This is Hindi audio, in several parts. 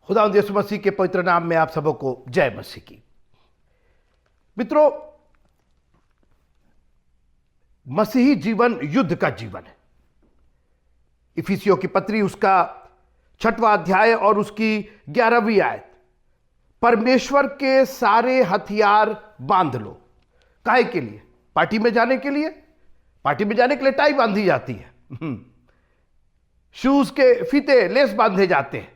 खुदावंद यीशु मसीह के पवित्र नाम में आप सबको जय मसीह की। मित्रों, मसीही जीवन युद्ध का जीवन है। इफिसियों की पत्री उसका 6वां अध्याय और उसकी 11वीं आयत, परमेश्वर के सारे हथियार बांध लो। काहे के लिए? पार्टी में जाने के लिए। पार्टी में जाने के लिए टाई बांधी जाती है, शूज के फीते लेस बांधे जाते हैं।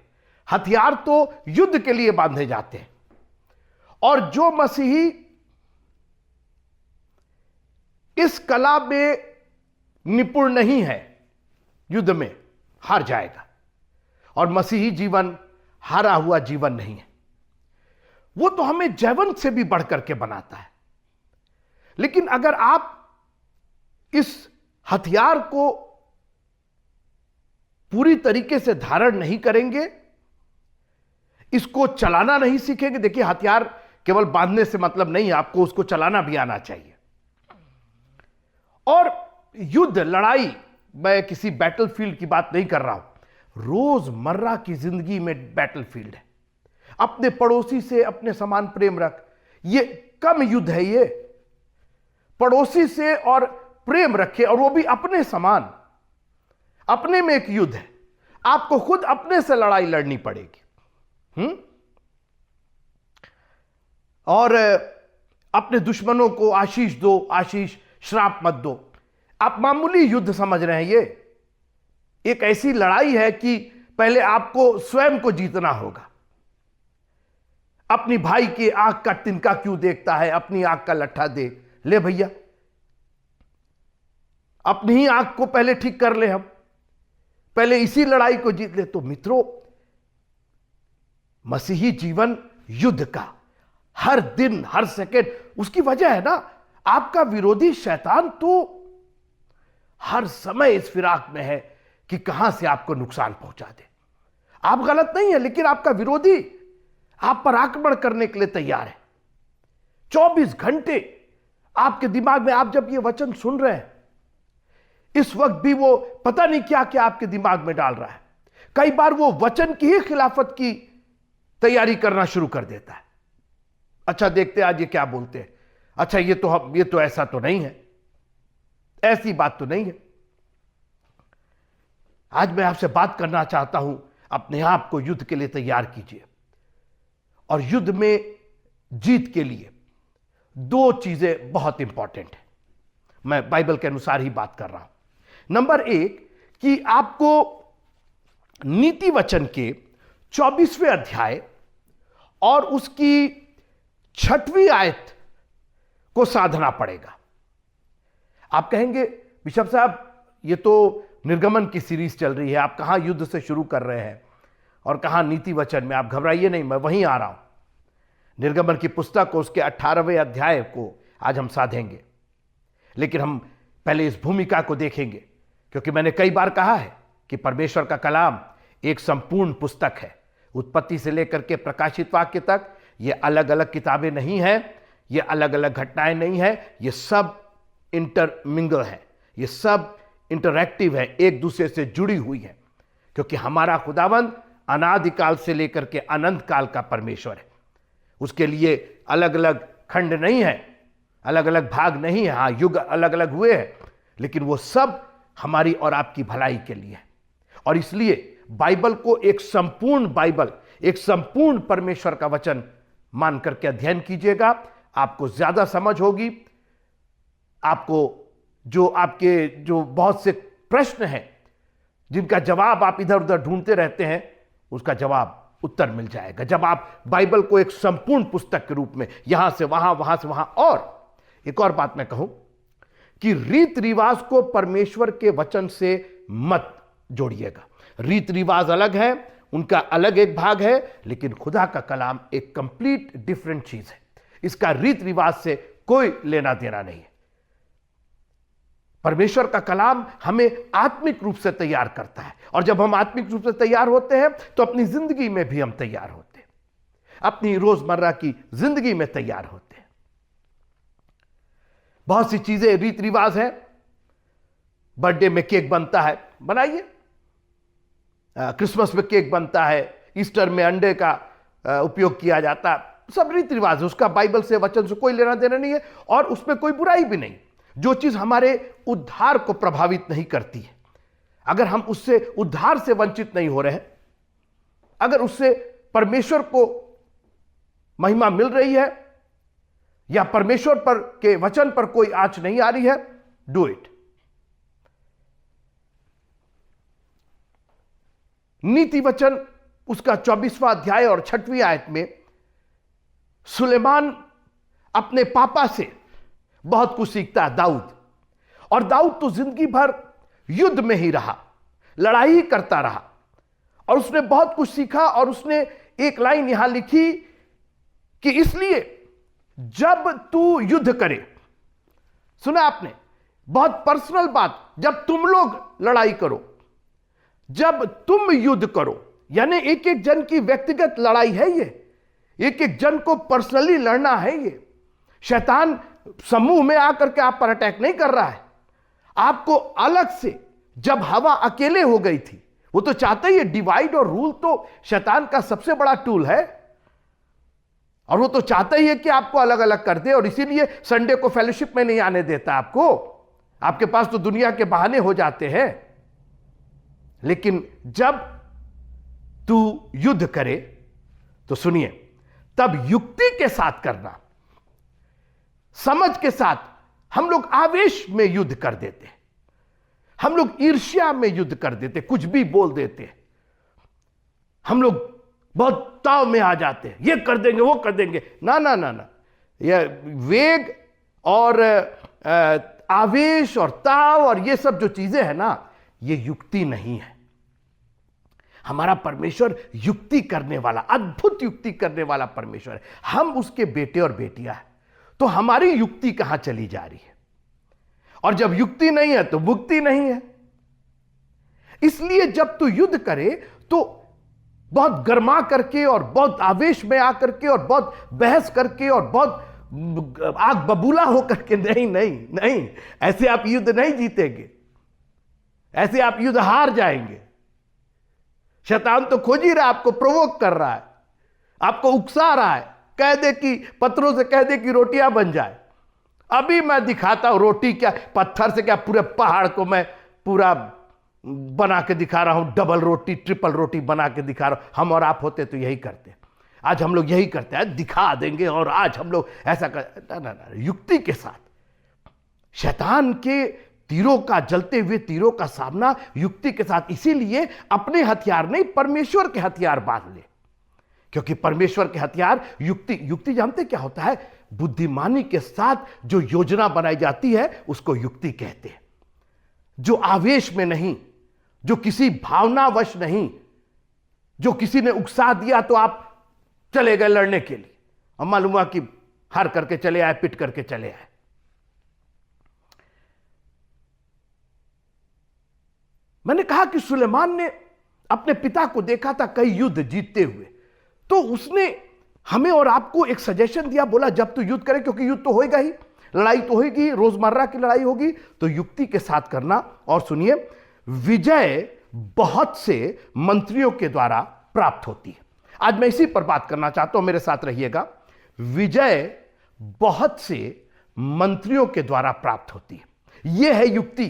हथियार तो युद्ध के लिए बांधे जाते हैं। और जो मसीही इस कला में निपुण नहीं है, युद्ध में हार जाएगा। और मसीही जीवन हारा हुआ जीवन नहीं है। वो तो हमें जयवंत से भी बढ़कर के बनाता है। लेकिन अगर आप इस हथियार को पूरी तरीके से धारण नहीं करेंगे, इसको चलाना नहीं सीखेंगे। देखिए, हथियार केवल बांधने से मतलब नहीं है, आपको उसको चलाना भी आना चाहिए। और युद्ध, लड़ाई, मैं किसी बैटलफील्ड की बात नहीं कर रहा हूं, रोजमर्रा की जिंदगी में बैटलफील्ड है। अपने पड़ोसी से अपने समान प्रेम रख, ये कम युद्ध है। ये पड़ोसी से और प्रेम रखे, और वो भी अपने समान। अपने में एक युद्ध है। आपको खुद अपने से लड़ाई लड़नी पड़ेगी। और अपने दुश्मनों को आशीष दो, आशीष श्राप मत दो। आप मामूली युद्ध समझ रहे हैं। ये एक ऐसी लड़ाई है कि पहले आपको स्वयं को जीतना होगा। अपनी भाई की आंख का तिनका क्यों देखता है, अपनी आंख का लट्ठा दे ले भैया। अपनी ही आंख को पहले ठीक कर ले, हम पहले इसी लड़ाई को जीत ले। तो मित्रों, मसीही जीवन युद्ध का, हर दिन हर सेकंड। उसकी वजह है ना, आपका विरोधी शैतान तो हर समय इस फिराक में है कि कहां से आपको नुकसान पहुंचा दे। आप गलत नहीं है, लेकिन आपका विरोधी आप पर आक्रमण करने के लिए तैयार है। 24 घंटे आपके दिमाग में, आप जब ये वचन सुन रहे हैं, इस वक्त भी वो पता नहीं क्या क्या आपके दिमाग में डाल रहा है। कई बार वो वचन की ही खिलाफत की तैयारी करना शुरू कर देता है। अच्छा, देखते आज ये क्या बोलते हैं। अच्छा, ये तो ऐसा तो नहीं है, ऐसी बात तो नहीं है। आज मैं आपसे बात करना चाहता हूं, अपने आप को युद्ध के लिए तैयार कीजिए। और युद्ध में जीत के लिए 2 चीजें बहुत इंपॉर्टेंट है। मैं बाइबल के अनुसार ही बात कर रहा हूं। नंबर 1 कि आपको नीति वचन के 24वें अध्याय और उसकी 6वीं आयत को साधना पड़ेगा। आप कहेंगे, बिशप साहब, ये तो निर्गमन की सीरीज चल रही है, आप कहां युद्ध से शुरू कर रहे हैं और कहां नीति वचन में। आप घबराइए नहीं, मैं वहीं आ रहा हूं। निर्गमन की पुस्तक को, उसके 18वें अध्याय को आज हम साधेंगे। लेकिन हम पहले इस भूमिका को देखेंगे, क्योंकि मैंने कई बार कहा है कि परमेश्वर का कलाम एक संपूर्ण पुस्तक है। उत्पत्ति से लेकर के प्रकाशित वाक्य तक ये अलग अलग किताबें नहीं हैं, ये अलग अलग घटनाएं नहीं हैं, ये सब इंटरमिंगल है, ये सब इंटरैक्टिव है, एक दूसरे से जुड़ी हुई है। क्योंकि हमारा खुदावंद अनादिकाल से लेकर के अनंत काल का परमेश्वर है। उसके लिए अलग अलग खंड नहीं है, अलग अलग भाग नहीं है। हाँ, युग अलग अलग हुए हैं, लेकिन वो सब हमारी और आपकी भलाई के लिए है। और इसलिए बाइबल को एक संपूर्ण बाइबल, एक संपूर्ण परमेश्वर का वचन मान करके अध्ययन कीजिएगा। आपको ज्यादा समझ होगी। आपको जो बहुत से प्रश्न हैं, जिनका जवाब आप इधर उधर ढूंढते रहते हैं, उसका जवाब, उत्तर मिल जाएगा जब आप बाइबल को एक संपूर्ण पुस्तक के रूप में यहां से वहां से वहां। और एक और बात मैं कहूं कि रीत रिवाज को परमेश्वर के वचन से मत जोड़िएगा। रीत रिवाज अलग है, उनका अलग एक भाग है, लेकिन खुदा का कलाम एक कंप्लीट डिफरेंट चीज है। इसका रीत रिवाज से कोई लेना देना नहीं है। परमेश्वर का कलाम हमें आत्मिक रूप से तैयार करता है। और जब हम आत्मिक रूप से तैयार होते हैं, तो अपनी जिंदगी में भी हम तैयार होते हैं, अपनी रोजमर्रा की जिंदगी में तैयार होते हैं। बहुत सी चीजें रीत रिवाज है। बर्थडे में केक बनता है, बनाइए। क्रिसमस में केक बनता है, ईस्टर में अंडे का उपयोग किया जाता है, सब रीति रिवाज, उसका बाइबल से, वचन से कोई लेना देना नहीं है और उसमें कोई बुराई भी नहीं। जो चीज हमारे उद्धार को प्रभावित नहीं करती है, अगर हम उससे उद्धार से वंचित नहीं हो रहे हैं, अगर उससे परमेश्वर को महिमा मिल रही है या परमेश्वर पर के वचन पर कोई आंच नहीं आ रही है, डू इट। नीति वचन उसका 24वां अध्याय और 6वीं आयत में सुलेमान अपने पापा से बहुत कुछ सीखता है, दाऊद। और दाऊद तो जिंदगी भर युद्ध में ही रहा, लड़ाई ही करता रहा और उसने बहुत कुछ सीखा। और उसने एक लाइन यहां लिखी कि इसलिए जब तू युद्ध करे, सुना आपने, बहुत पर्सनल बात, जब तुम लोग लड़ाई करो, जब तुम युद्ध करो, यानी एक एक जन की व्यक्तिगत लड़ाई है ये, एक एक जन को पर्सनली लड़ना है ये। शैतान समूह में आकर के आप पर अटैक नहीं कर रहा है, आपको अलग से। जब हवा अकेले हो गई थी, वो तो चाहता ही है, डिवाइड और रूल तो शैतान का सबसे बड़ा टूल है और वो तो चाहता ही है कि आपको अलग अलग कर दे। और इसीलिए संडे को फेलोशिप में नहीं आने देता आपको, आपके पास तो दुनिया के बहाने हो जाते हैं। लेकिन जब तू युद्ध करे तो सुनिए, तब युक्ति के साथ करना, समझ के साथ। हम लोग आवेश में युद्ध कर देते, हम लोग ईर्ष्या में युद्ध कर देते, कुछ भी बोल देते, हम लोग बहुत ताव में आ जाते हैं, ये कर देंगे वो कर देंगे। ना ना ना ना, ये वेग और आवेश और ताव और ये सब जो चीजें हैं ना, ये युक्ति नहीं है। हमारा परमेश्वर युक्ति करने वाला, अद्भुत युक्ति करने वाला परमेश्वर है। हम उसके बेटे और बेटियां हैं, तो हमारी युक्ति कहां चली जा रही है? और जब युक्ति नहीं है तो मुक्ति नहीं है। इसलिए जब तू युद्ध करे तो बहुत गर्मा करके और बहुत आवेश में आकर के और बहुत बहस करके और बहुत आग बबूला होकर के, नहीं नहीं नहीं, ऐसे आप युद्ध नहीं जीतेंगे, ऐसे आप युद्ध हार जाएंगे। शैतान तो खोज ही रहा है, आपको प्रोवोक कर रहा है, आपको उकसा रहा है, कह दे कि पत्थरों से कह दे कि रोटियां बन जाए। अभी मैं दिखाता हूं रोटी क्या, पत्थर से क्या, पूरे पहाड़ को मैं पूरा बना के दिखा रहा हूं, डबल रोटी ट्रिपल रोटी बना के दिखा रहा हूं। हम और आप होते तो यही करते, आज हम लोग यही करते हैं, दिखा देंगे और आज हम लोग ऐसा कर। ना ना ना, युक्ति के साथ शैतान के तीरों का, जलते हुए तीरों का सामना युक्ति के साथ। इसीलिए अपने हथियार नहीं, परमेश्वर के हथियार बांध ले, क्योंकि परमेश्वर के हथियार युक्ति। युक्ति जानते क्या होता है? बुद्धिमानी के साथ जो योजना बनाई जाती है उसको युक्ति कहते हैं। जो आवेश में नहीं, जो किसी भावनावश नहीं, जो किसी ने उकसा दिया तो आप चले गए लड़ने के लिए और मालूम हुआ कि हार करके चले आए, पिट करके चले आए। मैंने कहा कि सुलेमान ने अपने पिता को देखा था कई युद्ध जीतते हुए, तो उसने हमें और आपको एक सजेशन दिया, बोला जब तू युद्ध करे, क्योंकि युद्ध तो होएगा ही, लड़ाई तो होगी, रोजमर्रा की लड़ाई होगी, तो युक्ति के साथ करना। और सुनिए, विजय बहुत से मंत्रियों के द्वारा प्राप्त होती है। आज मैं इसी पर बात करना चाहता हूं, मेरे साथ रहिएगा। विजय बहुत से मंत्रियों के द्वारा प्राप्त होती है। यह है युक्ति।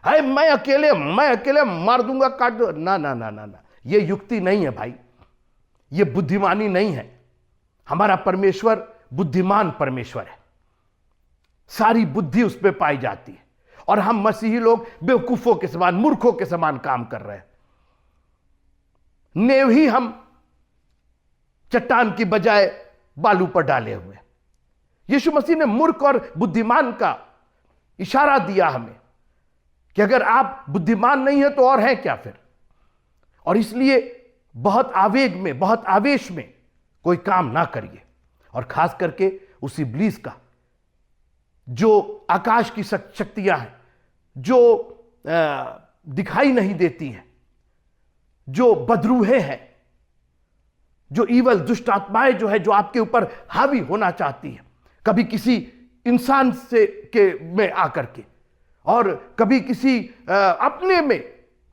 है मैं अकेले मार दूंगा, काट दूंगा, ना ना ना ना ना, यह युक्ति नहीं है भाई, यह बुद्धिमानी नहीं है। हमारा परमेश्वर बुद्धिमान परमेश्वर है, सारी बुद्धि उस पर पाई जाती है, और हम मसीही लोग बेवकूफों के समान, मूर्खों के समान काम कर रहे हैं। नेव ही हम चट्टान की बजाय बालू पर डाले हुए। यीशु मसीह ने मूर्ख और बुद्धिमान का इशारा दिया हमें कि अगर आप बुद्धिमान नहीं है तो और है क्या फिर। और इसलिए बहुत आवेग में, बहुत आवेश में कोई काम ना करिए, और खास करके उस इब्लीस का, जो आकाश की शक्तियां हैं, जो दिखाई नहीं देती हैं, जो बदरूहे हैं, जो ईवल दुष्ट आत्माएं जो है, जो आपके ऊपर हावी होना चाहती है, कभी किसी इंसान से के में आकर के, और कभी किसी अपने में।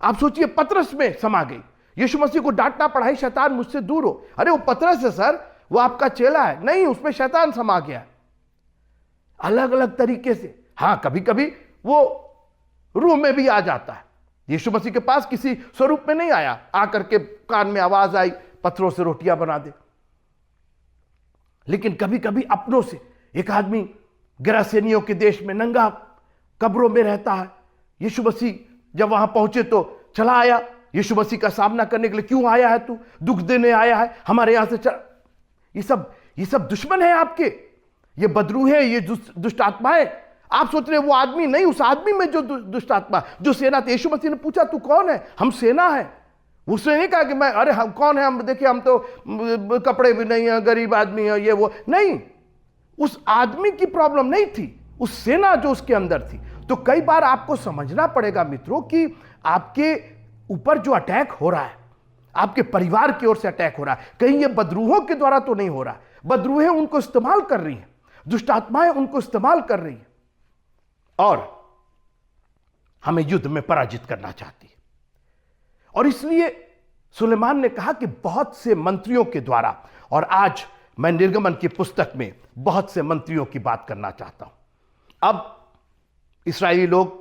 आप सोचिए पतरस में समा गई, यीशु मसीह को डांटना पड़ा, शैतान मुझसे दूर हो। अरे वो पतरस है सर, वो आपका चेला है। नहीं, उसमें शैतान समा गया। अलग अलग तरीके से। हां, कभी कभी वो रूह में भी आ जाता है। यीशु मसीह के पास किसी स्वरूप में नहीं आया, आकर के कान में आवाज आई पत्थरों से रोटियां बना दे। लेकिन कभी कभी अपनों से, एक आदमी गरासेनियों के देश में नंगा कब्रों में रहता है। यीशु मसीह जब वहां पहुंचे तो चला आया यीशु मसीह का सामना करने के लिए। क्यों आया है तू? दुख देने आया है हमारे यहां से? चल। ये सब दुश्मन है आपके, ये बदरूह है, ये दुष्ट आत्माएं। आप सोच रहे वो आदमी नहीं, उस आदमी में जो दुष्ट आत्मा, जो सेना थी। यीशु मसीह ने पूछा तू कौन है? हम सेना है। उसने नहीं कहा कि मैं, अरे हम कौन है, हम देखिए हम तो कपड़े भी नहीं है, गरीब आदमी है, ये वो नहीं। उस आदमी की प्रॉब्लम नहीं थी, उस सेना जो उसके अंदर थी। तो कई बार आपको समझना पड़ेगा मित्रों कि आपके ऊपर जो अटैक हो रहा है, आपके परिवार की ओर से अटैक हो रहा है, कहीं ये बदरूहों के द्वारा तो नहीं हो रहा। बदरूहें उनको इस्तेमाल कर रही हैं, दुष्ट आत्माएं उनको इस्तेमाल कर रही हैं और हमें युद्ध में पराजित करना चाहती है। और इसलिए सुलेमान ने कहा कि बहुत से मंत्रियों के द्वारा, और आज मैं निर्गमन की पुस्तक में बहुत से मंत्रियों की बात करना चाहता हूं। अब इस्राएली लोग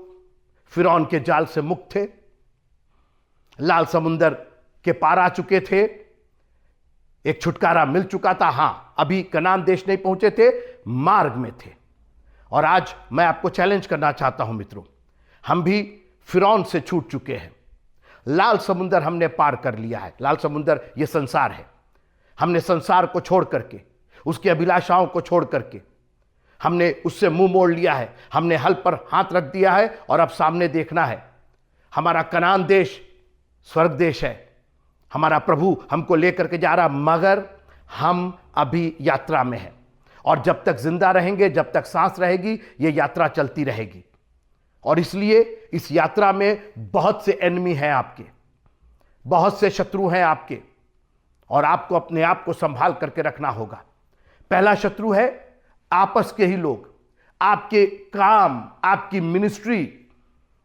फिरौन के जाल से मुक्त थे, लाल समुंदर के पार आ चुके थे, एक छुटकारा मिल चुका था। हां, अभी कनान देश नहीं पहुंचे थे, मार्ग में थे। और आज मैं आपको चैलेंज करना चाहता हूं मित्रों, हम भी फिरौन से छूट चुके हैं। लाल समुंदर हमने पार कर लिया है। लाल समुंदर ये संसार है। हमने संसार को छोड़ करके, उसकी अभिलाषाओं को छोड़ करके हमने उससे मुंह मोड़ लिया है। हमने हल पर हाथ रख दिया है और अब सामने देखना है। हमारा कनान देश स्वर्ग देश है, हमारा प्रभु हमको लेकर के जा रहा, मगर हम अभी यात्रा में हैं। और जब तक जिंदा रहेंगे, जब तक सांस रहेगी, ये यात्रा चलती रहेगी। और इसलिए इस यात्रा में बहुत से एनिमी हैं आपके, बहुत से शत्रु हैं आपके, और आपको अपने आप को संभाल करके रखना होगा। पहला शत्रु है आपस के ही लोग, आपके काम, आपकी मिनिस्ट्री।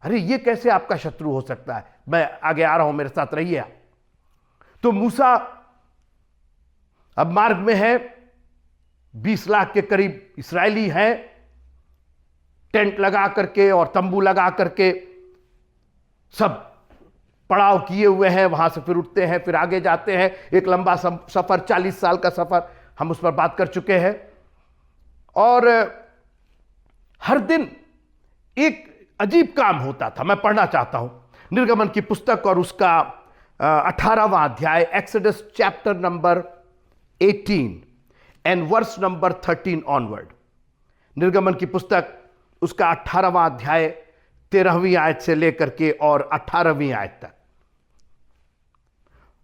अरे ये कैसे आपका शत्रु हो सकता है? मैं आगे आ रहा हूं, मेरे साथ रहिए आप। तो मूसा अब मार्ग में है, 20 लाख के करीब इस्राएली हैं, टेंट लगा करके और तंबू लगा करके सब पड़ाव किए हुए हैं। वहां से फिर उठते हैं, फिर आगे जाते हैं। एक लंबा सफर, 40 साल का सफर, हम उस पर बात कर चुके हैं। और हर दिन एक अजीब काम होता था। मैं पढ़ना चाहता हूं निर्गमन की पुस्तक और उसका 18वां अध्याय, Exodus chapter number 18 and verse number 13 onward. निर्गमन की पुस्तक उसका 18वां अध्याय 13वीं आयत से लेकर के और 18वीं आयत तक।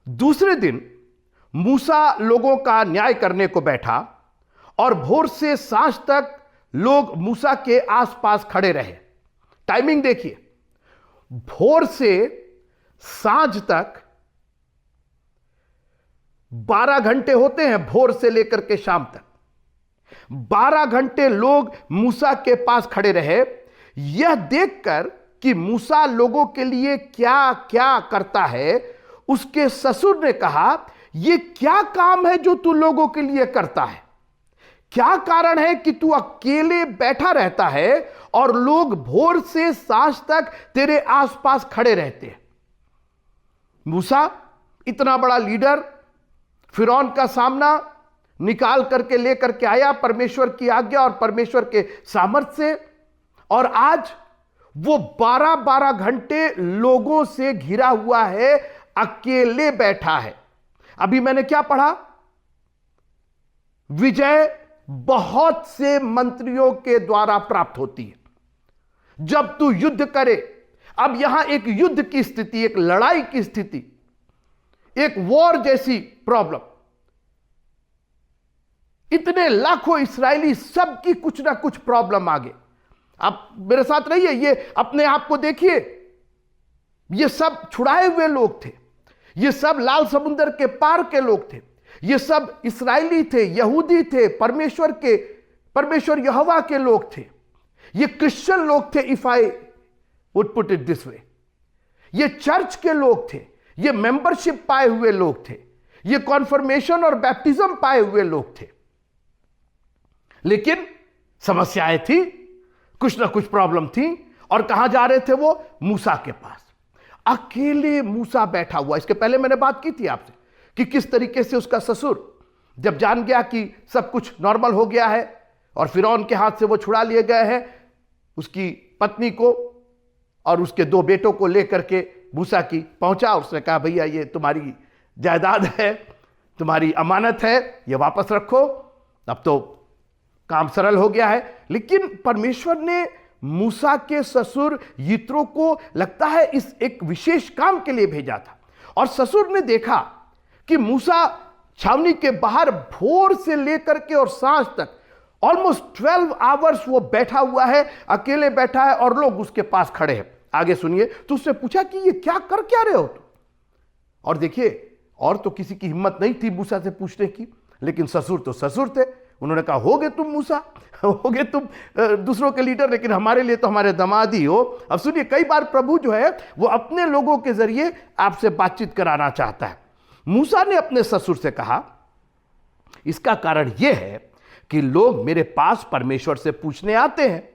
दूसरे दिन मूसा लोगों का न्याय करने को बैठा और भोर से सांझ तक लोग मूसा के आसपास खड़े रहे। टाइमिंग देखिए, भोर से सांझ तक 12 घंटे होते हैं, भोर से लेकर के शाम तक 12 घंटे लोग मूसा के पास खड़े रहे। यह देखकर कि मूसा लोगों के लिए क्या क्या करता है, उसके ससुर ने कहा, यह क्या काम है जो तू लोगों के लिए करता है? क्या कारण है कि तू अकेले बैठा रहता है और लोग भोर से सांझ तक तेरे आसपास खड़े रहते हैं? मूसा इतना बड़ा लीडर फिरौन का सामना निकाल करके लेकर के आया परमेश्वर की आज्ञा और परमेश्वर के सामर्थ्य से, और आज वो 12-12 घंटे लोगों से घिरा हुआ है, अकेले बैठा है। अभी मैंने क्या पढ़ा? विजय बहुत से मंत्रियों के द्वारा प्राप्त होती है जब तू युद्ध करे। अब यहां एक युद्ध की स्थिति, एक लड़ाई की स्थिति, एक वॉर जैसी प्रॉब्लम। इतने लाखों इस्राएली, सबकी कुछ ना कुछ प्रॉब्लम आगे। आप मेरे साथ रहिए, ये अपने आप को देखिए। ये सब छुड़ाए हुए लोग थे, ये सब लाल समुद्र के पार के लोग थे, ये सब इस्राएली थे, यहूदी थे, परमेश्वर यहोवा के लोग थे, ये क्रिश्चियन लोग थे, if I would put it this way. ये चर्च के लोग थे, ये मेंबरशिप पाए हुए लोग थे, ये कॉन्फर्मेशन और बैप्टिज्म पाए हुए लोग थे। लेकिन समस्याएं थी, कुछ ना कुछ प्रॉब्लम थी, और कहां जा रहे थे वो? मूसा के पास। अकेले मूसा बैठा हुआ। इसके पहले मैंने बात की थी आपसे कि किस तरीके से उसका ससुर जब जान गया कि सब कुछ नॉर्मल हो गया है और फिरौन के हाथ से वो छुड़ा लिए गए हैं, उसकी पत्नी को और उसके 2 बेटों को लेकर के मूसा की पहुंचा। उसने कहा, भैया ये तुम्हारी जायदाद है, तुम्हारी अमानत है, ये वापस रखो। अब तो काम सरल हो गया है। लेकिन परमेश्वर ने मूसा के ससुर यित्रो को लगता है इस एक विशेष काम के लिए भेजा था। और ससुर ने देखा कि मूसा छावनी के बाहर भोर से लेकर के और सांझ तक ऑलमोस्ट 12 आवर्स वो बैठा हुआ है, अकेले बैठा है और लोग उसके पास खड़े हैं। आगे सुनिए। तो उसने पूछा कि ये क्या कर क्या रहे हो तुम? और देखिए, और तो किसी की हिम्मत नहीं थी मूसा से पूछने की, लेकिन ससुर तो ससुर थे। उन्होंने कहा, होगे तुम मूसा, होगे तुम दूसरों के लीडर, लेकिन हमारे लिए तो हमारे दामाद ही हो। अब सुनिए, कई बार प्रभु जो है वो अपने लोगों के जरिए आपसे बातचीत कराना चाहता है। मूसा ने अपने ससुर से कहा, इसका कारण यह है कि लोग मेरे पास परमेश्वर से पूछने आते हैं।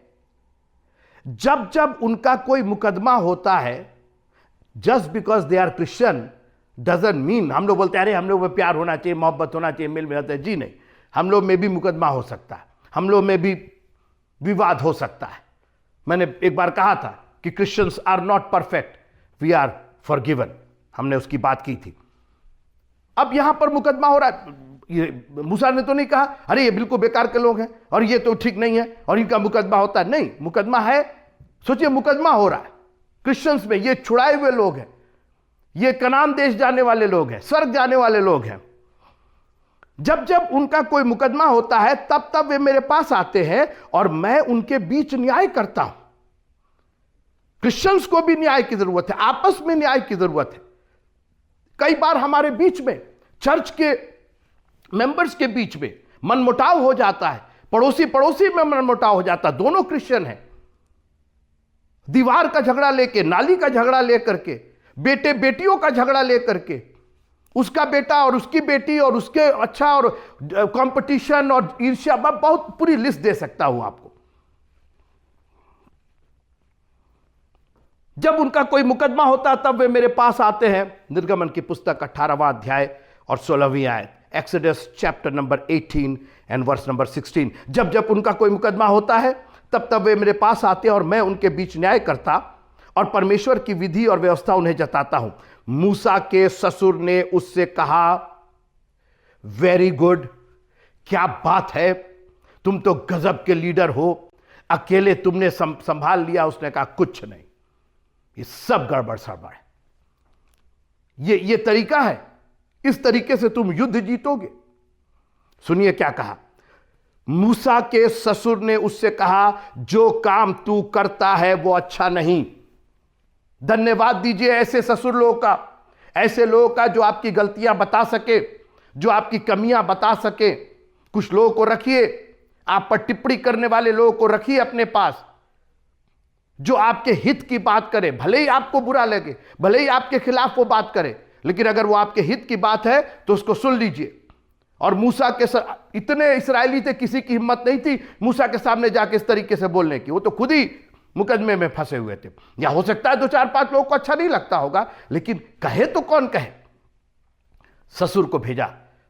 जब जब उनका कोई मुकदमा होता है, just because they are Christian doesn't mean, हम लोग बोलते हैं अरे हम लोग में प्यार होना चाहिए, मोहब्बत होना चाहिए, मेल मिलाते हैं। जी नहीं, हम लोग में भी मुकदमा हो सकता है, हम लोग में भी विवाद हो सकता है। मैंने एक बार कहा था कि Christians are not perfect, we are forgiven, हमने उसकी बात की थी। अब यहां पर मुकदमा हो रहा है। ये मूसा ने तो नहीं कहा अरे ये बिल्कुल बेकार के लोग हैं और ये तो ठीक नहीं है और इनका मुकदमा होता है। नहीं, मुकदमा है। सोचिए, मुकदमा हो रहा है क्रिश्चियंस में। ये छुड़ाए हुए लोग हैं, ये कनान देश जाने वाले लोग हैं, स्वर्ग जाने वाले लोग हैं। जब जब उनका कोई मुकदमा होता है तब तब वे मेरे पास आते हैं और मैं उनके बीच न्याय करता हूं। क्रिश्चियंस को भी न्याय की जरूरत है, आपस में न्याय की जरूरत है। कई बार हमारे बीच में, चर्च के मेंबर्स के बीच में मनमुटाव हो जाता है, पड़ोसी पड़ोसी में मनमुटाव हो जाता है। दोनों क्रिश्चियन हैं, दीवार का झगड़ा लेके, नाली का झगड़ा लेकर के, बेटे बेटियों का झगड़ा लेकर के, उसका बेटा और उसकी बेटी और उसके अच्छा, और कंपटीशन और ईर्ष्या, मैं बहुत पूरी लिस्ट दे सकता हूं आपको। जब उनका कोई मुकदमा होता तब वे मेरे पास आते हैं। निर्गमन की पुस्तक 18वां अध्याय और 16वीं आयत, Exodus chapter number 18 and verse number 16। जब जब उनका कोई मुकदमा होता है तब तब वे मेरे पास आते हैं और मैं उनके बीच न्याय करता और परमेश्वर की विधि और व्यवस्था उन्हें जताता हूं। मूसा के ससुर ने उससे कहा, वेरी गुड, क्या बात है, तुम तो गजब के लीडर हो, अकेले तुमने संभाल लिया। उसने कहा, कुछ नहीं, ये सब गड़बड़ सड़बड़ है। ये तरीका है, इस तरीके से तुम युद्ध जीतोगे। सुनिए क्या कहा। मूसा के ससुर ने उससे कहा, जो काम तू करता है वो अच्छा नहीं। धन्यवाद दीजिए ऐसे ससुर लोगों का, ऐसे लोगों का जो आपकी गलतियां बता सके, जो आपकी कमियां बता सके। कुछ लोगों को रखिए, आप पर टिप्पणी करने वाले लोगों को रखिए अपने पास, जो आपके हित की बात करे। भले ही आपको बुरा लगे, भले ही आपके खिलाफ वो बात करे, लेकिन अगर वो आपके हित की बात है तो उसको सुन लीजिए। और मूसा के इतने इस्राएली थे, किसी की हिम्मत नहीं थी मूसा के सामने जाके इस तरीके से बोलने की। वो तो खुद ही मुकदमे में फंसे हुए थे। या हो सकता है 2-4-5 लोगों को अच्छा नहीं लगता होगा, लेकिन कहे तो कौन कहे। ससुर को भेजा।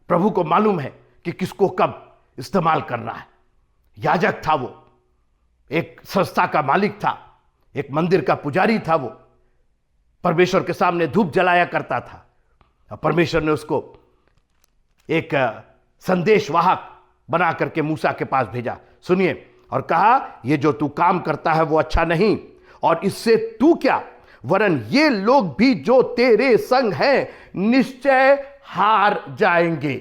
प्रभु को मालूम है कि किसको कब इस्तेमाल करना है। याजक था वो, एक संस्था का मालिक था, एक मंदिर का पुजारी था वो, परमेश्वर के सामने धूप जलाया करता था। और परमेश्वर ने उसको एक संदेशवाहक बना करके मूसा के पास भेजा। सुनिए, और कहा, ये जो तू काम करता है वो अच्छा नहीं, और इससे तू क्या, वरन ये लोग भी जो तेरे संग हैं निश्चय हार जाएंगे।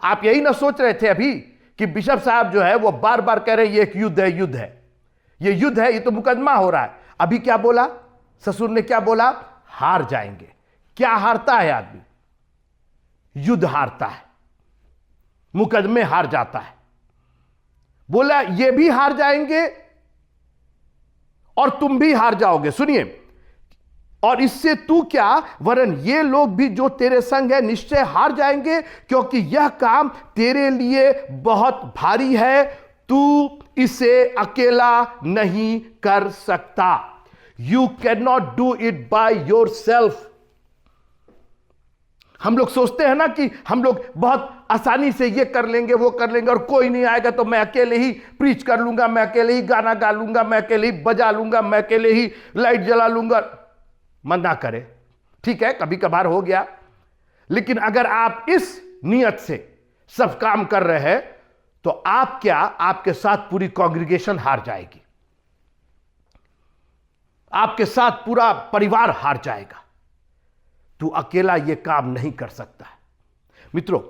आप यही ना सोच रहे थे अभी कि बिशप साहब जो है वो बार बार कह रहे हैं ये एक युद्ध है, युद्ध है, ये युद्ध है, ये तो मुकदमा हो रहा है। अभी क्या बोला ससुर ने, क्या बोला? हार जाएंगे। क्या हारता है आदमी? युद्ध हारता है, मुकदमे हार जाता है। बोला ये भी हार जाएंगे और तुम भी हार जाओगे। सुनिए, और इससे तू क्या, वरन ये लोग भी जो तेरे संग है निश्चय हार जाएंगे, क्योंकि यह काम तेरे लिए बहुत भारी है, तू इसे अकेला नहीं कर सकता। You can not do it by your self. हम लोग सोचते हैं ना कि हम लोग बहुत आसानी से ये कर लेंगे वो कर लेंगे, और कोई नहीं आएगा तो मैं अकेले ही प्रीच कर लूंगा, मैं अकेले ही गाना गा लूंगा, मैं अकेले ही बजा लूंगा, मैं अकेले ही लाइट जला लूंगा। मन ना करे, ठीक है, कभी कभार हो गया, लेकिन अगर आप इस नियत से सब काम कर रहे हैं तो आप क्या, आपके साथ पूरी कांग्रेगेशन हार जाएगी, आपके साथ पूरा परिवार हार जाएगा। तू अकेला यह काम नहीं कर सकता है। मित्रों,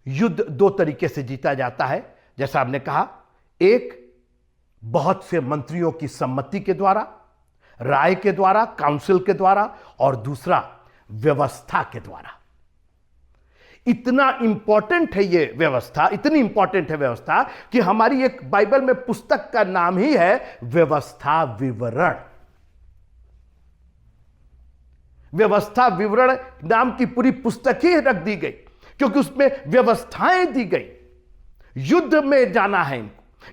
युद्ध दो तरीके से जीता जाता है, जैसा आपने कहा, एक बहुत से मंत्रियों की सम्मति के द्वारा, राय के द्वारा, काउंसिल के द्वारा, और दूसरा व्यवस्था के द्वारा। इतना इंपॉर्टेंट है ये व्यवस्था, इतनी इंपॉर्टेंट है व्यवस्था कि हमारी एक बाइबल में पुस्तक का नाम ही है व्यवस्था विवरण। व्यवस्था विवरण नाम की पूरी पुस्तक ही रख दी गई, क्योंकि उसमें व्यवस्थाएं दी गई। युद्ध में जाना है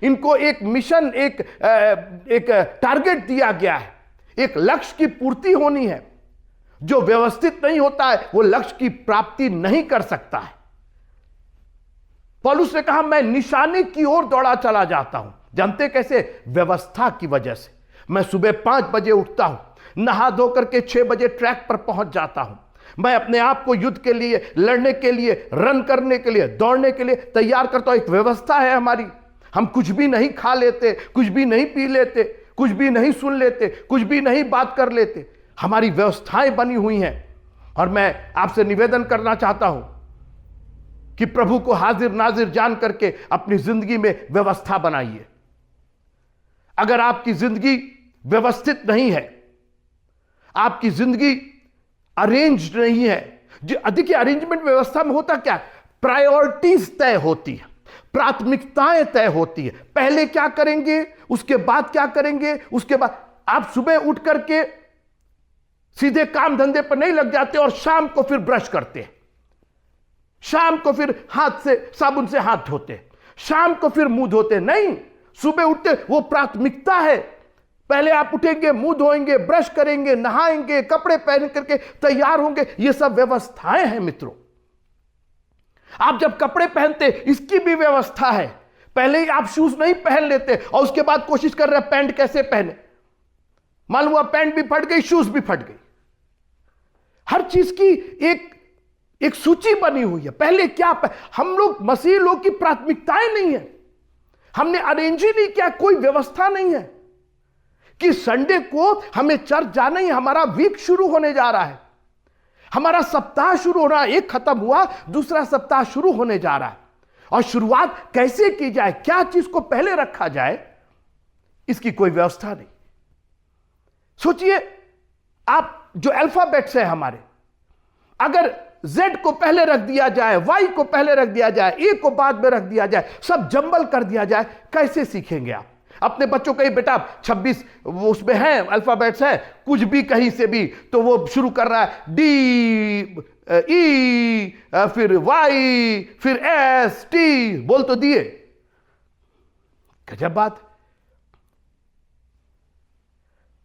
इनको एक मिशन, एक टारगेट दिया गया है, एक लक्ष्य की पूर्ति होनी है। जो व्यवस्थित नहीं होता है वो लक्ष्य की प्राप्ति नहीं कर सकता है। पौलुस ने कहा, मैं निशाने की ओर दौड़ा चला जाता हूं। जानते कैसे? व्यवस्था की वजह से। मैं सुबह 5 बजे उठता हूं, नहा धो करके 6 बजे ट्रैक पर पहुंच जाता हूं। मैं अपने आप को युद्ध के लिए, लड़ने के लिए, रन करने के लिए, दौड़ने के लिए तैयार करता हूं। एक व्यवस्था है हमारी। हम कुछ भी नहीं खा लेते, कुछ भी नहीं पी लेते, कुछ भी नहीं सुन लेते, कुछ भी नहीं बात कर लेते। हमारी व्यवस्थाएं बनी हुई हैं। और मैं आपसे निवेदन करना चाहता हूं कि प्रभु को हाजिर नाजिर जान करके अपनी जिंदगी में व्यवस्था बनाइए। अगर आपकी जिंदगी व्यवस्थित नहीं है, आपकी जिंदगी अरेंज नहीं है, जो देखिए अरेंजमेंट व्यवस्था में होता क्या, प्रायोरिटीज तय होती है, प्राथमिकताएं तय होती है। पहले क्या करेंगे, उसके बाद क्या करेंगे, उसके बाद आप सुबह उठ करके सीधे काम धंधे पर नहीं लग जाते और शाम को फिर ब्रश करते हैं, शाम को फिर हाथ से साबुन से हाथ धोते, शाम को फिर मुंह धोते। नहीं, सुबह उठते, वो प्राथमिकता है। पहले आप उठेंगे, मुंह धोएंगे, ब्रश करेंगे, नहाएंगे, कपड़े पहन करके तैयार होंगे। ये सब व्यवस्थाएं हैं मित्रों। आप जब कपड़े पहनते, इसकी भी व्यवस्था है। पहले ही आप शूज नहीं पहन लेते और उसके बाद कोशिश कर रहे हैं पैंट कैसे पहने। मालूम हुआ पैंट भी फट गई, शूज भी फट गई। हर चीज की एक सूची बनी हुई है। पहले क्या, हम लोग मसीही लोग की प्राथमिकताएं नहीं है, हमने अरेंज ही नहीं किया, कोई व्यवस्था नहीं है कि संडे को हमें चर्च जाना ही, हमारा वीक शुरू होने जा रहा है, हमारा सप्ताह शुरू हो रहा है। एक खत्म हुआ, दूसरा सप्ताह शुरू होने जा रहा है। और शुरुआत कैसे की जाए, क्या चीज को पहले रखा जाए, इसकी कोई व्यवस्था नहीं। सोचिए, आप जो अल्फाबेट्स है हमारे, अगर Z को पहले रख दिया जाए, Y को पहले रख दिया जाए, A को बाद में रख दिया जाए, सब जंबल कर दिया जाए, कैसे सीखेंगे आप? अपने बच्चों को, बेटा 26 वो उसमें है अल्फाबेट्स है, कुछ भी कहीं से भी, तो वो शुरू कर रहा है D E फिर Y फिर S T, बोल तो दिए। गजब बात।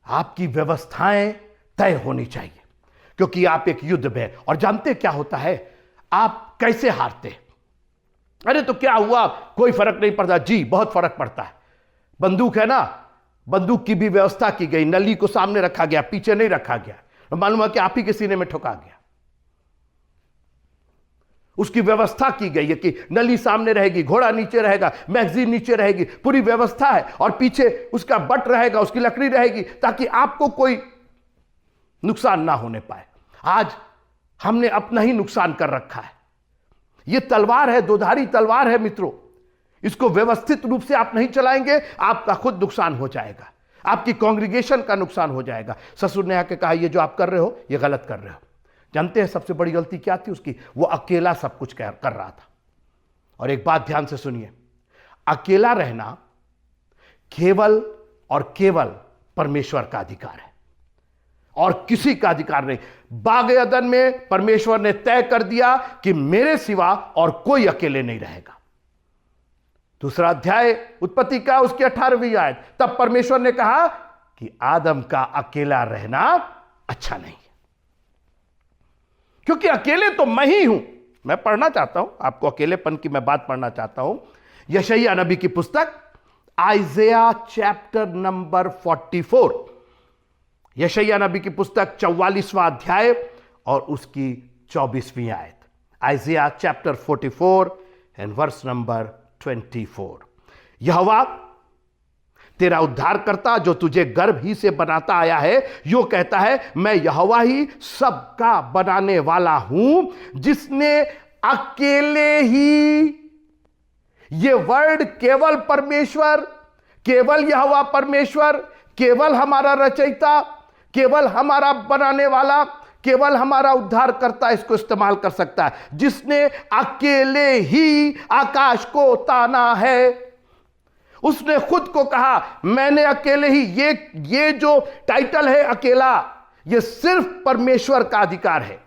आपकी व्यवस्थाएं तय होनी चाहिए, क्योंकि आप एक युद्ध में। और जानते क्या होता है, आप कैसे हारते हैं? अरे तो क्या हुआ, कोई फर्क नहीं पड़ता। जी, बहुत फर्क पड़ता है। बंदूक है ना, बंदूक की भी व्यवस्था की गई, नली को सामने रखा गया, पीछे नहीं रखा गया। और मालूम है कि आप ही के सीने में ठुका गया। उसकी व्यवस्था की गई है कि नली सामने रहेगी, घोड़ा नीचे रहेगा, मैगजीन नीचे रहेगी, पूरी व्यवस्था है। और पीछे उसका बट रहेगा, उसकी लकड़ी रहेगी, ताकि आपको कोई नुकसान ना होने पाए। आज हमने अपना ही नुकसान कर रखा है। यह तलवार है, दोधारी तलवार है मित्रों। इसको व्यवस्थित रूप से आप नहीं चलाएंगे, आपका खुद नुकसान हो जाएगा, आपकी कांग्रीगेशन का नुकसान हो जाएगा। ससुर ने आके कहा, ये जो आप कर रहे हो ये गलत कर रहे हो। जानते हैं सबसे बड़ी गलती क्या थी उसकी? वो अकेला सब कुछ कर रहा था। और एक बात ध्यान से सुनिए, अकेला रहना केवल और केवल परमेश्वर का अधिकार है। और किसी का अधिकार नहीं। बाग अदन में परमेश्वर ने तय कर दिया कि मेरे सिवा और कोई अकेले नहीं रहेगा। दूसरा अध्याय उत्पत्ति का उसकी 18वीं आयत, तब परमेश्वर ने कहा कि आदम का अकेला रहना अच्छा नहीं है, क्योंकि अकेले तो मैं ही हूं। मैं पढ़ना चाहता हूं, आपको अकेलेपन की मैं बात पढ़ना चाहता हूं। यशायाह नबी की पुस्तक आइज़ाया चैप्टर नंबर 44, यशायाह नबी की पुस्तक 44वां अध्याय और उसकी 24वीं आयत। Isaiah chapter 44 and verse number 24। यहोवा तेरा उद्धार करता जो तुझे गर्भ ही से बनाता आया है, यो कहता है, मैं यहोवा ही सबका बनाने वाला हूं, जिसने अकेले ही, ये वर्ड केवल परमेश्वर, केवल यहोवा परमेश्वर, केवल हमारा रचयिता, केवल हमारा बनाने वाला, केवल हमारा उद्धार करता इसको इस्तेमाल कर सकता है, जिसने अकेले ही आकाश को ताना है। उसने खुद को कहा मैंने अकेले ही, ये जो टाइटल है अकेला, ये सिर्फ परमेश्वर का अधिकार है।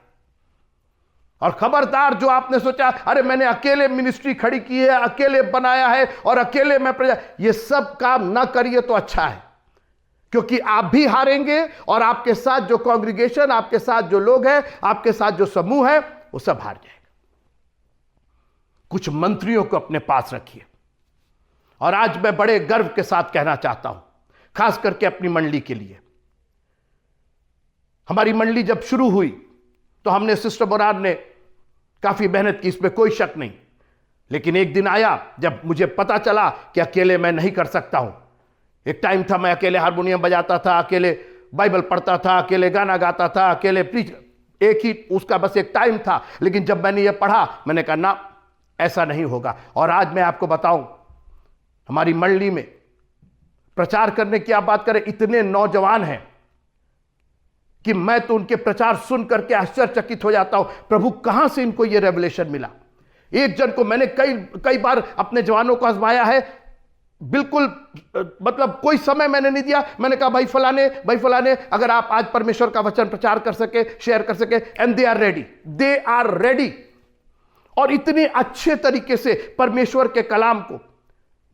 और खबरदार जो आपने सोचा अरे मैंने अकेले मिनिस्ट्री खड़ी की है, अकेले बनाया है और अकेले मैं प्रजा, ये सब काम ना करिए तो अच्छा है, क्योंकि आप भी हारेंगे और आपके साथ जो कांग्रीगेशन, आपके साथ जो लोग हैं, आपके साथ जो समूह है, वो सब हार जाएगा। कुछ मंत्रियों को अपने पास रखिए। और आज मैं बड़े गर्व के साथ कहना चाहता हूं, खास करके अपनी मंडली के लिए। हमारी मंडली जब शुरू हुई तो हमने सिस्टर मोरान ने काफी मेहनत की, इसमें कोई शक नहीं। लेकिन एक दिन आया जब मुझे पता चला कि अकेले मैं नहीं कर सकता हूं। एक टाइम था मैं अकेले हारमोनियम बजाता था, अकेले बाइबल पढ़ता था, अकेले गाना गाता था, अकेले प्रीच, एक ही उसका बस एक टाइम था। लेकिन जब मैंने ये पढ़ा, मैंने कहा ना, ऐसा नहीं होगा। और आज मैं आपको बताऊं, हमारी मंडली में प्रचार करने की आप बात करें, इतने नौजवान हैं कि मैं तो उनके प्रचार सुन करके आश्चर्यचकित हो जाता हूं, प्रभु कहां से इनको ये रेवलेशन मिला। एक जन को मैंने कई बार अपने जवानों को आजमाया है, बिल्कुल मतलब कोई समय मैंने नहीं दिया। मैंने कहा भाई फलाने अगर आप आज परमेश्वर का वचन प्रचार कर सके, शेयर कर सके, एंड दे आर रेडी। और इतने अच्छे तरीके से परमेश्वर के कलाम को,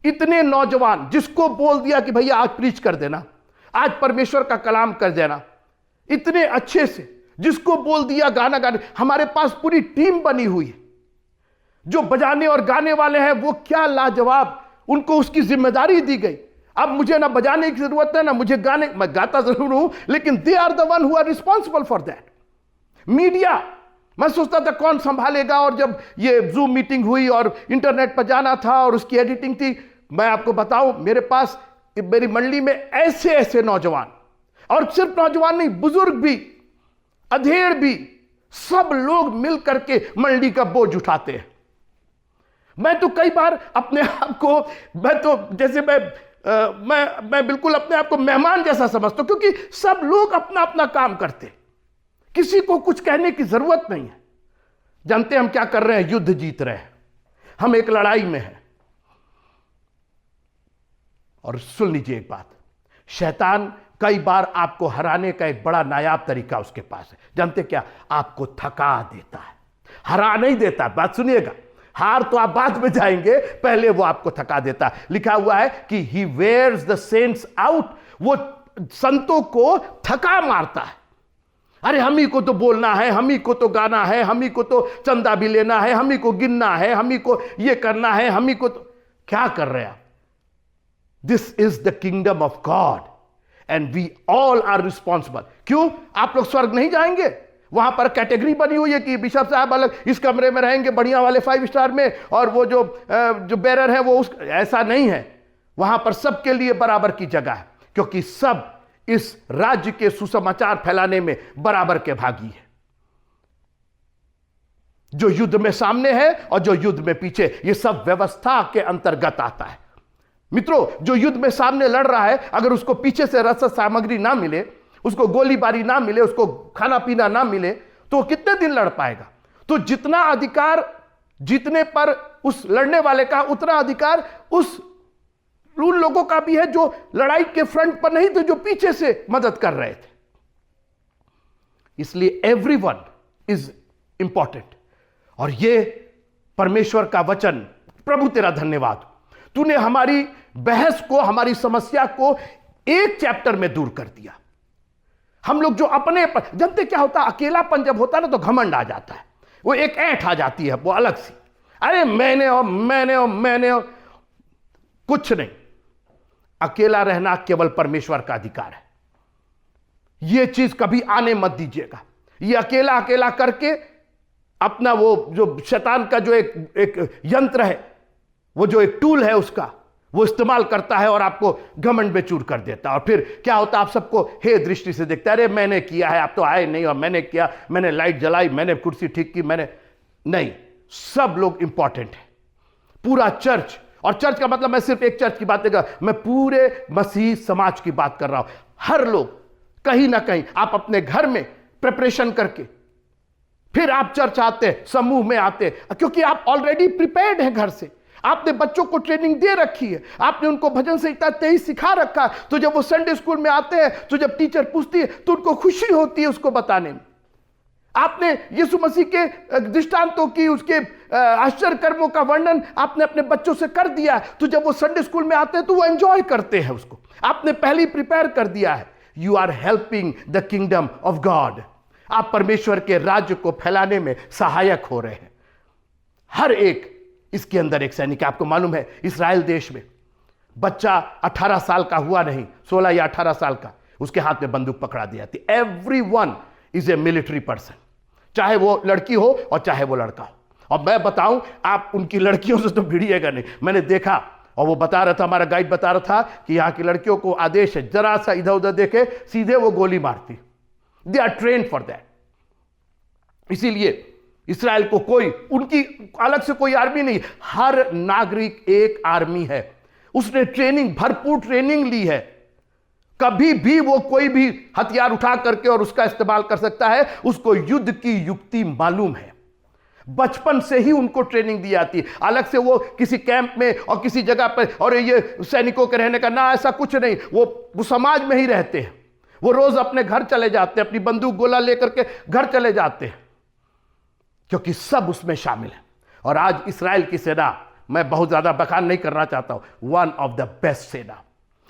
इतने नौजवान, जिसको बोल दिया कि भैया आज प्रीच कर देना, आज परमेश्वर का कलाम कर देना, इतने अच्छे से जिसको बोल दिया गाना गाने। हमारे पास पूरी टीम बनी हुई है, जो बजाने और गाने वाले हैं वो क्या लाजवाब, उनको उसकी जिम्मेदारी दी गई। अब मुझे ना बजाने की जरूरत है ना मुझे गाने, मैं गाता जरूर हूं, लेकिन they are the one who are responsible for that. Media, मैं सोचता था कौन संभालेगा, और जब ये जूम मीटिंग हुई और इंटरनेट पर जाना था और उसकी एडिटिंग थी, मैं आपको बताऊं मेरे पास, मेरी मंडली में ऐसे ऐसे नौजवान, और सिर्फ नौजवान नहीं, बुजुर्ग भी, अधेड़ भी, सब लोग मिल करके मंडली का बोझ उठाते हैं। मैं तो कई बार अपने आप को, मैं तो जैसे मैं बिल्कुल अपने आप को मेहमान जैसा समझता हूं, क्योंकि सब लोग अपना अपना काम करते, किसी को कुछ कहने की जरूरत नहीं है। जानते हैं हम क्या कर रहे हैं? युद्ध जीत रहे हैं, हम एक लड़ाई में हैं। और सुन लीजिए एक बात, शैतान कई बार आपको हराने का एक बड़ा नायाब तरीका उसके पास है। जानते क्या? आपको थका देता है, हरा नहीं देता। बात सुनिएगा, हार तो आप बाद में जाएंगे, पहले वो आपको थका देता है। लिखा हुआ है कि he wears the saints out, वो संतों को थका मारता है। अरे हम ही को तो बोलना है, हम ही को तो गाना है, हम ही को तो चंदा भी लेना है, हम ही को गिनना है, हम ही को ये करना है, हम ही को तो क्या कर रहे हैं आप? This is the kingdom of God and we all are responsible. क्यों? आप लोग स्वर्ग नहीं जाएंगे, वहां पर कैटेगरी बनी हुई है कि बिशप साहब अलग इस कमरे में रहेंगे बढ़िया वाले 5 स्टार में, और वो जो बेरर है वो ऐसा नहीं है। वहां पर सबके लिए बराबर की जगह है, क्योंकि सब इस राज्य के सुसमाचार फैलाने में बराबर के भागी है। जो युद्ध में सामने है और जो युद्ध में पीछे, ये सब व्यवस्था के अंतर्गत आता है। मित्रों, जो युद्ध में सामने लड़ रहा है, अगर उसको पीछे से रसद सामग्री ना मिले, उसको गोलीबारी ना मिले, उसको खाना पीना ना मिले, तो कितने दिन लड़ पाएगा? तो जितना अधिकार जीतने पर उस लड़ने वाले का, उतना अधिकार उन लोगों का भी है जो लड़ाई के फ्रंट पर नहीं थे, जो पीछे से मदद कर रहे थे। इसलिए एवरीवन इज इंपॉर्टेंट। और ये परमेश्वर का वचन, प्रभु तेरा धन्यवाद, तूने हमारी बहस को, हमारी समस्या को एक चैप्टर में दूर कर दिया। हम लोग जो अपने पर, जानते क्या होता, अकेलापन जब होता है ना तो घमंड आ जाता है, वो एक ऐंठ आ जाती है, वो अलग सी, अरे मैंने और मैंने और मैंने और कुछ नहीं। अकेला रहना केवल परमेश्वर का अधिकार है। यह चीज कभी आने मत दीजिएगा। ये अकेला अकेला करके अपना वो जो शैतान का जो एक यंत्र है, वो जो एक टूल है उसका, वो इस्तेमाल करता है और आपको घमंड में चूर कर देता है। और फिर क्या होता है, आप सबको हे दृष्टि से देखता है, अरे मैंने किया है, आप तो आए नहीं, और मैंने किया, मैंने लाइट जलाई, मैंने कुर्सी ठीक की, मैंने नहीं। सब लोग इंपॉर्टेंट है, पूरा चर्च। और चर्च का मतलब मैं सिर्फ एक चर्च की बात नहीं कर रहा, मैं पूरे मसीह समाज की बात कर रहा हूं। हर लोग कहीं ना कहीं, आप अपने घर में प्रिपरेशन करके फिर आप चर्च आते हैं, समूह में आते हैं, क्योंकि आप ऑलरेडी प्रिपेयर्ड हैं। घर से आपने बच्चों को ट्रेनिंग दे रखी है, आपने उनको भजन संहिता 23 सिखा रखा है। तो जब वो संडे स्कूल में आते हैं, तो जब टीचर पूछती है तो उनको खुशी होती है उसको बताने में। आपने यीशु मसीह के दृष्टांतों की, उसके आश्चर्य कर्मों का वर्णन आपने अपने बच्चों से कर दिया है। तो जब वो संडे स्कूल में आते हैं तो वो एंजॉय करते हैं उसको, आपने पहले ही प्रिपेयर कर दिया है। You are helping the kingdom of God. आप परमेश्वर के राज्य को फैलाने में सहायक हो रहे हैं। हर एक इसके अंदर एक सैनिक है। आपको मालूम है, इस्राएल देश में बच्चा 18 साल का हुआ नहीं, 16 या 18 साल का, उसके हाथ में बंदूक पकड़ा दी जाती। Everyone is a military person, चाहे वो लड़की हो और चाहे वो लड़का हो। और मैं बताऊं, आप उनकी लड़कियों से तो भिड़िएगा नहीं। मैंने देखा, और वो बता रहा था, हमारा गाइड बता रहा था कि यहाँ की लड़कियों को आदेश है, जरा सा इधर उधर देखे सीधे वो गोली मारती। They are train for that. इसीलिए इस्राएल को कोई, उनकी अलग से कोई आर्मी नहीं, हर नागरिक एक आर्मी है। उसने ट्रेनिंग, भरपूर ट्रेनिंग ली है। कभी भी वो कोई भी हथियार उठा करके और उसका इस्तेमाल कर सकता है। उसको युद्ध की युक्ति मालूम है, बचपन से ही उनको ट्रेनिंग दी जाती है। अलग से वो किसी कैंप में और किसी जगह पर, और ये सैनिकों के रहने का ना, ऐसा कुछ नहीं। वो समाज में ही रहते हैं। वो रोज अपने घर चले जाते हैं, अपनी बंदूक गोला लेकर के घर चले जाते हैं, क्योंकि सब उसमें शामिल है। और आज इस्राएल की सेना, मैं बहुत ज्यादा बखान नहीं करना चाहता हूं, वन ऑफ द बेस्ट सेना,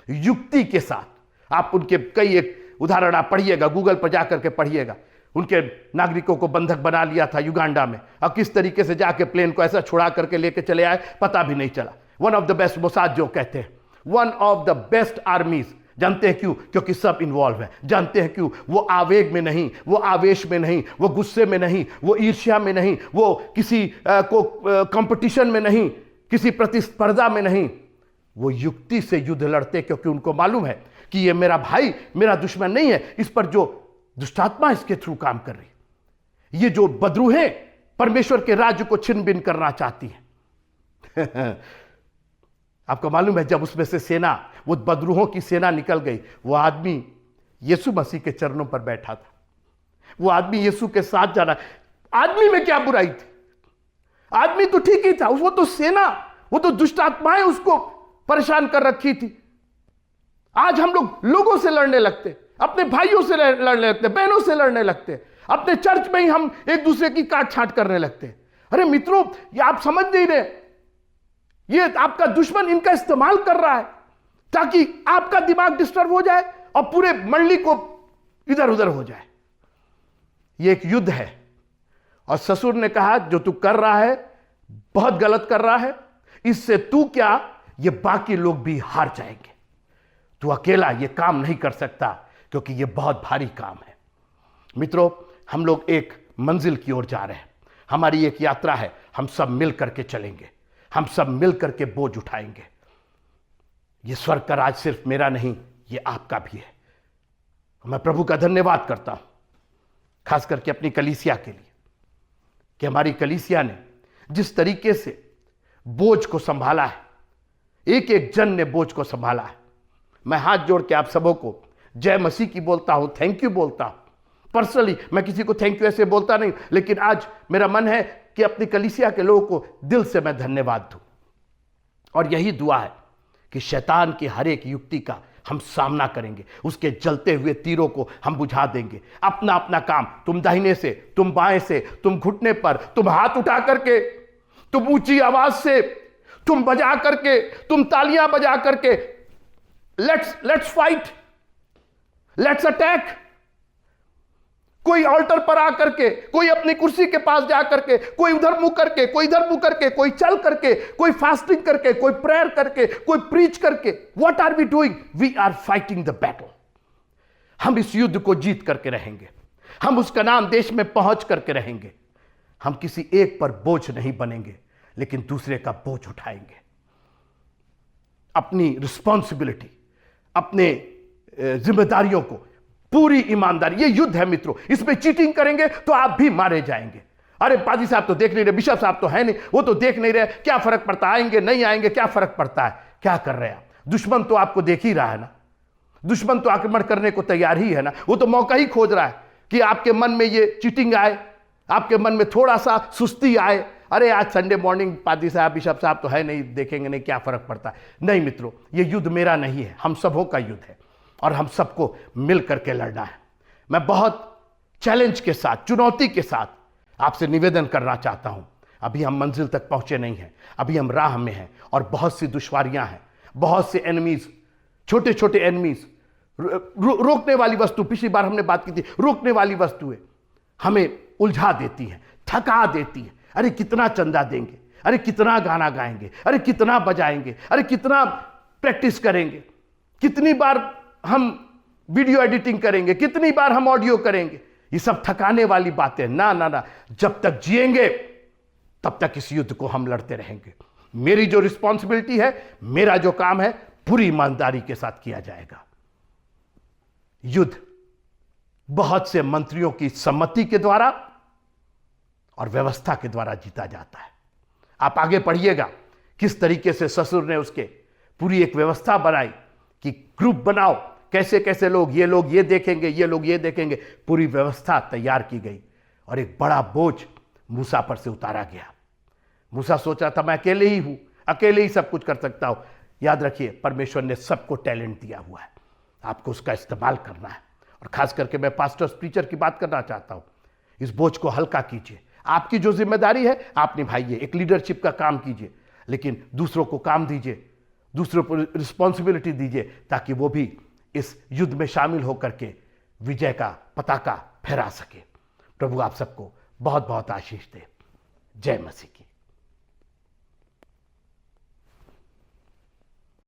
युक्ति के साथ। आप उनके कई एक उदाहरण आप पढ़िएगा, गूगल पर जाकर के पढ़िएगा। उनके नागरिकों को बंधक बना लिया था युगांडा में, और किस तरीके से जाके प्लेन को ऐसा छुड़ा करके लेके चले आए, पता भी नहीं चला। One of the best Mossad जो कहते हैं, वन ऑफ द बेस्ट आर्मीज। जानते हैं क्यों? क्योंकि सब इन्वॉल्व है। जानते हैं क्यों? वो आवेग में नहीं, वो आवेश में नहीं, वो गुस्से में नहीं, वो ईर्ष्या में नहीं, वो किसी को कंपटीशन में नहीं, किसी प्रतिस्पर्धा में नहीं। वो युक्ति से युद्ध लड़ते, क्योंकि उनको मालूम है कि ये मेरा भाई, मेरा दुश्मन नहीं है। इस पर जो दुष्टात्मा इसके थ्रू काम कर रही, ये जो बदरूहें परमेश्वर के राज्य को छिन्न भिन्न करना चाहती है। आपको मालूम है, जब उसमें से सेना, वो बदरूहों की सेना निकल गई, वो आदमी यीशु मसीह के चरणों पर बैठा था। वो आदमी यीशु के साथ जा रहा। आदमी में क्या बुराई थी? आदमी तो ठीक ही था, वो तो सेना, वो तो दुष्ट आत्माएं उसको परेशान कर रखी थी। आज हम लोग लोगों से लड़ने लगते, अपने भाइयों से लड़ने लगते, बहनों से लड़ने लगते, अपने चर्च में ही हम एक दूसरे की काट छांट करने लगते। अरे मित्रों, ये आप समझ नहीं रहे, ये आपका दुश्मन इनका इस्तेमाल कर रहा है ताकि आपका दिमाग डिस्टर्ब हो जाए और पूरे मंडली को इधर उधर हो जाए। ये एक युद्ध है। और ससुर ने कहा, जो तू कर रहा है बहुत गलत कर रहा है, इससे तू क्या, ये बाकी लोग भी हार जाएंगे। तू अकेला ये काम नहीं कर सकता, क्योंकि ये बहुत भारी काम है। मित्रों, हम लोग एक मंजिल की ओर जा रहे हैं। हमारी एक यात्रा है, हम सब मिल करके चलेंगे, हम सब मिल करके बोझ उठाएंगे। ये स्वर्ग का राज सिर्फ मेरा नहीं, ये आपका भी है। मैं प्रभु का धन्यवाद करता हूं, खास करके अपनी कलीसिया के लिए, कि हमारी कलीसिया ने जिस तरीके से बोझ को संभाला है, एक एक जन ने बोझ को संभाला है। मैं हाथ जोड़ के आप सबों को जय मसीह की बोलता हूं, थैंक यू बोलता हूं। पर्सनली मैं किसी को थैंक यू ऐसे बोलता नहीं, लेकिन आज मेरा मन है कि अपनी कलीसिया के लोगों को दिल से मैं धन्यवाद दूं। और यही दुआ है कि शैतान की हर एक युक्ति का हम सामना करेंगे, उसके जलते हुए तीरों को हम बुझा देंगे। अपना अपना काम, तुम दाहिने से, तुम बाएं से, तुम घुटने पर, तुम हाथ उठा करके, तुम ऊंची आवाज से, तुम बजा करके, तुम तालियां बजा करके, लेट्स फाइट, लेट्स अटैक। कोई ऑल्टर पर आकर के, कोई अपनी कुर्सी के पास जाकर के, कोई उधर मुंह करके, कोई इधर मुंह करके, कोई चल करके, कोई फास्टिंग करके, कोई प्रेयर करके, कोई प्रीच करके। What are we doing? We are fighting the battle. हम इस युद्ध को जीत करके रहेंगे, हम उसका नाम देश में पहुंच करके रहेंगे। हम किसी एक पर बोझ नहीं बनेंगे, लेकिन दूसरे का बोझ उठाएंगे। अपनी रिस्पॉन्सिबिलिटी, अपने जिम्मेदारियों को पूरी ईमानदारी, ये युद्ध है मित्रों, इसमें चीटिंग करेंगे तो आप भी मारे जाएंगे। अरे पादी साहब तो देख नहीं रहे, बिशप साहब तो है नहीं, वो तो देख नहीं रहे, क्या फर्क पड़ता, आएंगे नहीं आएंगे क्या फर्क पड़ता है? क्या कर रहे हैं आप? दुश्मन तो आपको देख ही रहा है ना, दुश्मन तो आक्रमण करने को तैयार ही है ना, वो तो मौका ही खोज रहा है कि आपके मन में ये चीटिंग आए, आपके मन में थोड़ा सा सुस्ती आए। अरे आज संडे मॉर्निंग पादी साहब, बिशप साहब तो है नहीं, देखेंगे नहीं, क्या फर्क पड़ता है? नहीं मित्रों, ये युद्ध मेरा नहीं है, हम सबों का युद्ध है और हम सबको मिल करके लड़ना है। मैं बहुत चैलेंज के साथ, चुनौती के साथ आपसे निवेदन करना चाहता हूं। अभी हम मंजिल तक पहुंचे नहीं हैं, अभी हम राह में हैं और बहुत सी दुश्वारियां हैं, बहुत से एनिमीज, छोटे छोटे एनिमीज, रोकने वाली वस्तु, पिछली बार हमने बात की थी, रोकने वाली वस्तुएं हमें उलझा देती हैं, थका देती है। अरे कितना चंदा देंगे, अरे कितना गाना गाएंगे, अरे कितना बजाएंगे, अरे कितना प्रैक्टिस करेंगे, कितनी बार हम वीडियो एडिटिंग करेंगे, कितनी बार हम ऑडियो करेंगे? ये सब थकाने वाली बातें ना ना ना। जब तक जिएंगे तब तक इस युद्ध को हम लड़ते रहेंगे। मेरी जो रिस्पॉन्सिबिलिटी है, मेरा जो काम है, पूरी ईमानदारी के साथ किया जाएगा। युद्ध बहुत से मंत्रियों की सम्मति के द्वारा और व्यवस्था के द्वारा जीता जाता है। आप आगे पढ़िएगा किस तरीके से ससुर ने उसके पूरी एक व्यवस्था बनाई कि ग्रुप बनाओ, कैसे कैसे लोग ये देखेंगे, ये लोग ये देखेंगे। पूरी व्यवस्था तैयार की गई और एक बड़ा बोझ मूसा पर से उतारा गया। मूसा सोचा था मैं अकेले ही हूं, अकेले ही सब कुछ कर सकता हूं। याद रखिए, परमेश्वर ने सबको टैलेंट दिया हुआ है, आपको उसका इस्तेमाल करना है। और खास करके मैं पास्टर्स, प्रीचर की बात करना चाहता हूं। इस बोझ को हल्का कीजिए, आपकी जो जिम्मेदारी है आप निभाइए, एक लीडरशिप का काम कीजिए, लेकिन दूसरों को काम दीजिए, दूसरों को रिस्पॉन्सिबिलिटी दीजिए, ताकि वो भी इस युद्ध में शामिल होकर के विजय का पताका फहरा सके। प्रभु आप सबको बहुत बहुत आशीष दे। जय मसीह की।